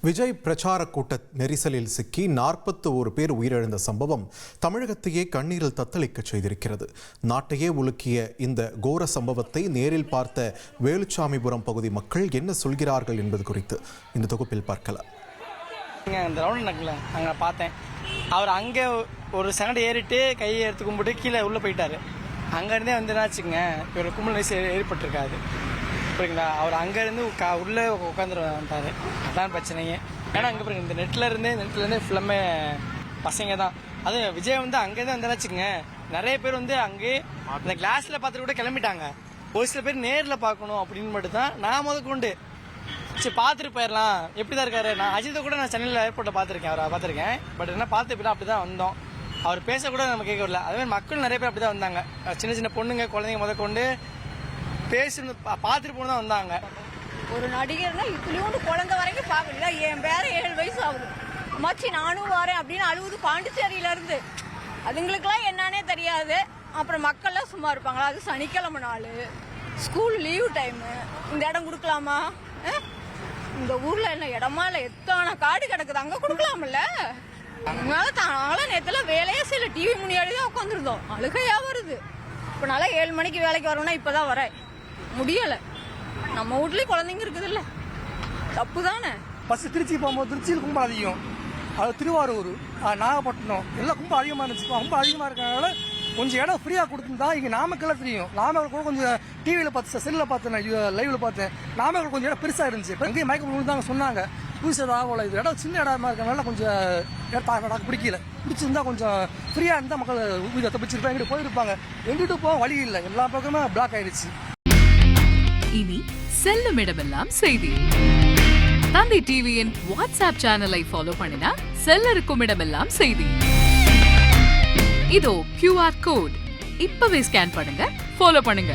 விஜய் பிரச்சார கூட்ட நெரிசலில் சிக்கி 41 பேர் உயிரிழந்த சம்பவம் தமிழகத்தையே கண்ணீரில் தத்தளிக்க செய்திருக்கிறது. நாட்டையே உலுக்கிய இந்த கோர சம்பவத்தை நேரில் பார்த்த வேலுச்சாமிபுரம் பகுதி மக்கள் என்ன சொல்கிறார்கள் என்பது குறித்து இந்த தொகுப்பில் பார்க்கலாம். அந்த ரவுண்ட் நடக்கல அங்கே பார்த்தேன். அவர் அங்கே ஒரு செகண்ட் ஏறிட்டு கையை எடுத்து கும்பிட்டு கீழே உள்ளே போயிட்டாரு. அங்கேருந்தே வந்துச்சுங்க இவர் கும்பல் நெரிசல் ஏற்பட்டிருக்காது. புரியுங்களா? அவர் அங்கேருந்து உள்ளே உட்காந்துட்டு வந்துட்டார். அதான் பிரச்சனையே. ஏன்னா அங்கே பாருங்க, இந்த நெட்லேருந்தே ஃபுல்லாமே பசங்க தான். அதுவும் விஜய் அங்கேருந்து வந்தாச்சுங்க. நிறைய பேர் அங்கே இந்த கிளாஸில் பார்த்துட்டு கூட கிளம்பிட்டாங்க. ஒரு சில பேர் நேரில் பார்க்கணும் அப்படின்னு மட்டும் தான் நான் முதற்கொண்டு சரி பார்த்துட்டு போயிடலாம். எப்படி தான் இருக்காரு? நான் அஜித்தை கூட நான் சென்னையில் ஏர்போர்ட்டை பார்த்துருக்கேன். பட் என்ன பார்த்து போய் அப்படி தான் வந்தோம். அவர் பேச கூட நம்ம கேட்க வரல. அதுமாதிரி மக்கள் நிறைய பேர் அப்படி தான் வந்தாங்க. சின்ன சின்ன பொண்ணுங்க குழந்தைங்க முதற்கொண்டு பேசணும் பார்த்துட்டு போன தான் வந்தாங்க. ஒரு நடிகர்னா இதுலயும் குழந்தை வரைக்கும் பார்க்கல. என் பேர 7 வயசு ஆகுது. அம்மாச்சி நானும் வரேன் அப்படின்னு அழுவுது பாண்டிச்சேரியில இருந்து. அதுங்களுக்குலாம் என்னன்னே தெரியாது. அப்புறம் மக்கள்லாம் சும்மா இருப்பாங்களா? அது சனிக்கிழமை நாள், ஸ்கூல் லீவ் டைமு. இந்த இடம் கொடுக்கலாமா? இந்த ஊர்ல என்ன இடமா இல்லை, எத்தனை காடு கிடக்குது, அங்க கொடுக்கலாம்ல. அதனால தானால நேரத்துல வேலையே செய்யல, டிவி முன்னாடி தான் உட்காந்துருந்தோம். அழுகையா வருது. இப்போ நல்லா 7 மணிக்கு வேலைக்கு வரணும்னா இப்பதான் வரேன், முடியலை. நம்ம வீட்லேயும் குழந்தைங்க இருக்குது இல்லை, தப்பு தானே. ஃபஸ்ட்டு திருச்சி போகும்போது திருச்சியில் கும்பல் அதிகம். அது திருவாரூர், நாகப்பட்டினம் எல்லாம் கும்பல் அதிகமாக இருந்துச்சு. கும்பல் அதிகமாக இருக்கிறதுனால கொஞ்சம் இடம் ஃப்ரீயாக கொடுத்துருந்தா இங்கே நாமக்கல்லாம் தெரியும். நாமக்கல் கூட கொஞ்சம் டிவியில் பார்த்து செல்லில் பார்த்தேன், லைவில் பார்த்தேன். நாமக்கல் கொஞ்சம் இடம் பெருசாக இருந்துச்சு. இப்போ எங்கேயும் மயக்கம் விழுந்தாங்க சொன்னாங்க. புதுசாக ஆகல, இது இடம் சின்ன இடமா இருக்கிறதுனால கொஞ்சம் இடத்த பிடிக்கல. பிடிச்சிருந்தா கொஞ்சம் ஃப்ரீயாக இருந்தால் மக்கள் உயிரை தப்பிச்சிருப்பாங்க, எங்கிட்ட போயிருப்பாங்க. எங்கிட்ட போக வழி இல்லை, எல்லா பக்கமே பிளாக் ஆயிடுச்சு. இனி செல்லும் இடமெல்லாம் செய்தி. தந்தி டிவியின் வாட்ஸ்அப் சேனலை ஃபாலோ பண்ணினா செல்ல இருக்கும் இடமெல்லாம் செய்தி. இதோ QR கோட் இப்பவே ஸ்கேன் பண்ணுங்க, ஃபாலோ பண்ணுங்க.